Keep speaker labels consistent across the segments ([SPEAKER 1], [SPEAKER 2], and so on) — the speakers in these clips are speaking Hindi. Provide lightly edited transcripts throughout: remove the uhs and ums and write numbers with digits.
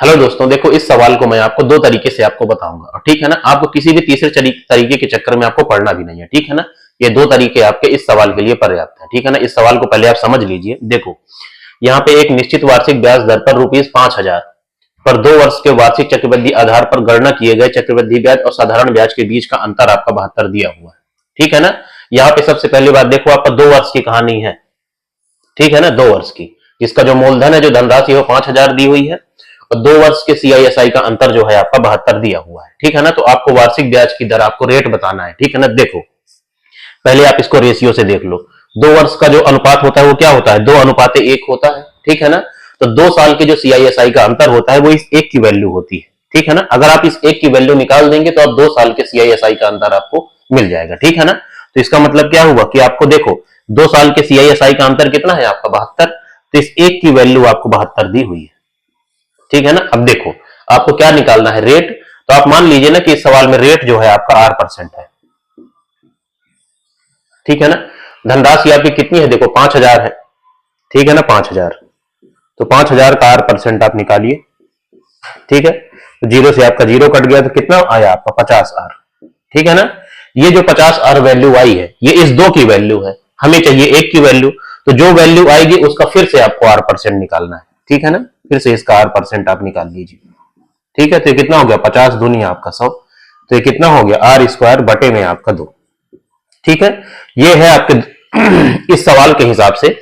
[SPEAKER 1] हेलो दोस्तों, देखो इस सवाल को मैं आपको दो तरीके से आपको बताऊंगा, और ठीक है ना। आपको किसी भी तीसरे तरीके के चक्कर में आपको पढ़ना भी नहीं है, ठीक है ना। ये दो तरीके आपके इस सवाल के लिए पर्याप्त है, ठीक है ना। इस सवाल को पहले आप समझ लीजिए। देखो यहाँ पे एक निश्चित वार्षिक ब्याज दर पर ₹5,000 पर 2 वर्ष के वार्षिक चक्रवृद्धि आधार पर गणना किए गए चक्रवृद्धि ब्याज और साधारण ब्याज के बीच का अंतर आपका 72 दिया हुआ है, ठीक है ना। यहाँ पे सबसे पहली बात देखो, आपका 2 वर्ष की कहानी है, ठीक है ना। 2 वर्ष की, जिसका जो मूलधन है, जो धनराशि है, 5,000 दी हुई है, और 2 वर्ष के CISI का अंतर जो है आपका 72 दिया हुआ है, ठीक है ना। तो आपको वार्षिक ब्याज की दर, आपको रेट बताना है, ठीक है ना। देखो पहले आप इसको रेशियो से देख लो। 2 वर्ष का जो अनुपात होता है वो क्या होता है, 2:1 होता है, ठीक है ना। तो 2 साल के जो CISI का अंतर होता है वो इस एक की वैल्यू होती है, ठीक है ना। अगर आप इस एक की वैल्यू निकाल देंगे तो आप 2 साल के CISI का अंतर आपको मिल जाएगा, ठीक है ना। तो इसका मतलब क्या हुआ कि आपको देखो 2 साल के CISI का अंतर कितना है आपका 72, तो इस एक की वैल्यू आपको 72 दी हुई है, ठीक है ना। अब देखो आपको क्या निकालना है, रेट। तो आप मान लीजिए ना कि इस सवाल में रेट जो है आपका R% है, ठीक है ना। धनराशि आपकी कितनी है, देखो 5,000 है, ठीक है ना। 5,000, तो 5,000 का R% आप निकालिए, ठीक है। तो जीरो से आपका जीरो कट गया, तो कितना आया आपका 50R, ठीक है ना। ये जो 50R वैल्यू आई है, ये इस दो की वैल्यू है, हमें चाहिए एक की वैल्यू। तो जो वैल्यू आएगी उसका फिर से आपको R% निकालना है, ठीक है ना। फिर से इसका R% आप निकाल लीजिए, ठीक है। तो ये कितना हो गया, 50 दूनी आपका 100, तो ये कितना हो गया R² बटे में आपका 2, ठीक है। ये है आपके इस सवाल के हिसाब से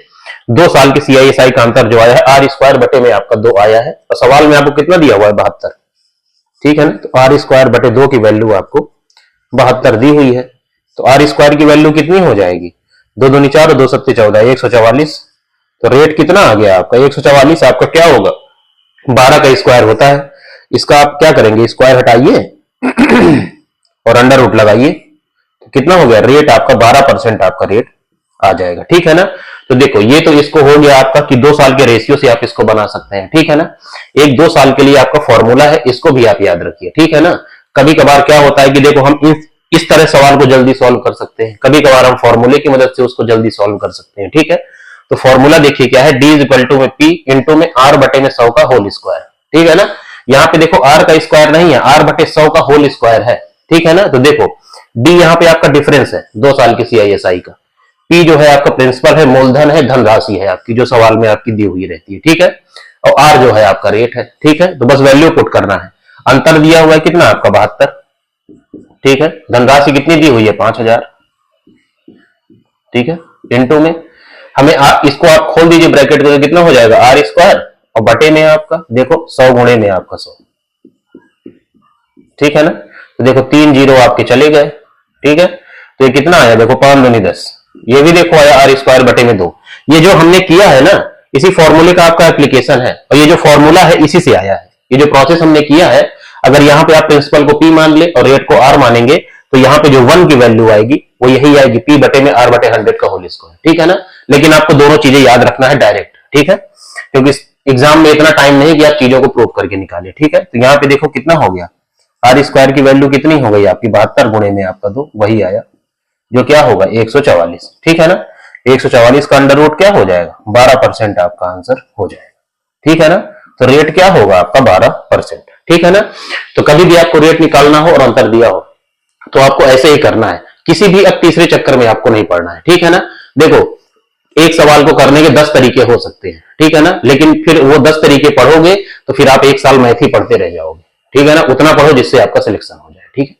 [SPEAKER 1] 2 साल के CISI का अंतर जो आया है R² बटे में आपका 2 आया है, और सवाल में आपको कितना दिया हुआ है 72, ठीक है ना। तो R² बटे 2 की वैल्यू आपको 72 दी हुई है। तो R² की वैल्यू कितनी हो जाएगी, 2 दूनी 4 और 2 सत्ते 14, 144। तो रेट कितना आ गया आपका 144। आपका क्या होगा, 12 का स्क्वायर होता है, इसका आप क्या करेंगे, स्क्वायर हटाइए और अंडर रूट लगाइए, तो कितना हो गया रेट आपका 12% आपका रेट आ जाएगा, ठीक है ना। तो देखो ये तो इसको हो गया आपका कि 2 साल के रेशियो से आप इसको बना सकते हैं, ठीक है ना। एक 2 साल के लिए आपका फॉर्मूला है, इसको भी आप याद रखिए, ठीक है ना। कभी कभार क्या होता है कि देखो हम इस तरह सवाल को जल्दी सॉल्व कर सकते हैं, कभी कभार हम फॉर्मूले की मदद से उसको जल्दी सॉल्व कर सकते हैं, ठीक है। तो फॉर्मूला देखिए क्या है, D में P इंटू में R बटे में 100 का होल स्क्वायर, ठीक है ना। यहाँ पे देखो R का स्क्वायर नहीं है, R बटे 100 का होल स्क्वायर है, ठीक है ना। तो देखो D यहाँ पे आपका डिफरेंस है 2 साल के CISI का, P जो है आपका प्रिंसिपल है, मूलधन है, धनराशि है आपकी जो सवाल में आपकी दी हुई रहती है, ठीक है। और R जो है आपका रेट है, ठीक है। तो बस वैल्यू पुट करना है। अंतर दिया हुआ है कितना आपका 72, ठीक है। धनराशि कितनी दी हुई है 5,000, ठीक है। इंटू में हमें इसको आप खोल दीजिए ब्रैकेट को, तो कितना हो जाएगा R² और बटे में आपका देखो 100 गुणे में आपका 100, ठीक है ना। तो देखो 3 जीरो आपके चले गए, ठीक है। तो ये कितना आया, देखो 5 दूनी 10, ये भी देखो आया R² बटे में 2। ये जो हमने किया है ना, इसी फॉर्मूले का आपका एप्लीकेशन है, और ये जो फॉर्मूला है इसी से आया है। ये जो प्रोसेस हमने किया है, अगर यहाँ पे आप प्रिंसिपल को P मान ले और रेट को R मानेंगे, तो यहाँ पे जो 1 की वैल्यू आएगी वो यही आएगी, P बटे में R बटे 100 का होल स्क्वायर, ठीक है ना। लेकिन आपको दोनों चीजें याद रखना है डायरेक्ट, ठीक है, क्योंकि एग्जाम में इतना टाइम नहीं कि आप चीजों को प्रूव करके निकाले, ठीक है। तो यहाँ पे देखो कितना हो गया, R² की वैल्यू कितनी हो गई आपकी 72 गुणे में आपका 2, वही आया जो क्या होगा 144, ठीक है ना। 144 का अंडर रूट क्या हो जाएगा, 12% आपका आंसर हो जाएगा, ठीक है ना। तो रेट क्या होगा आपका 12%, ठीक है ना। तो कभी भी आपको रेट निकालना हो और अंतर दिया हो तो आपको ऐसे ही करना है, किसी भी अब तीसरे चक्कर में आपको नहीं पढ़ना है, ठीक है ना। देखो एक सवाल को करने के 10 तरीके हो सकते हैं, ठीक है ना, लेकिन फिर वो 10 तरीके पढ़ोगे तो फिर आप 1 साल मैथ ही पढ़ते रह जाओगे, ठीक है ना। उतना पढ़ो जिससे आपका सिलेक्शन हो जाए, ठीक है।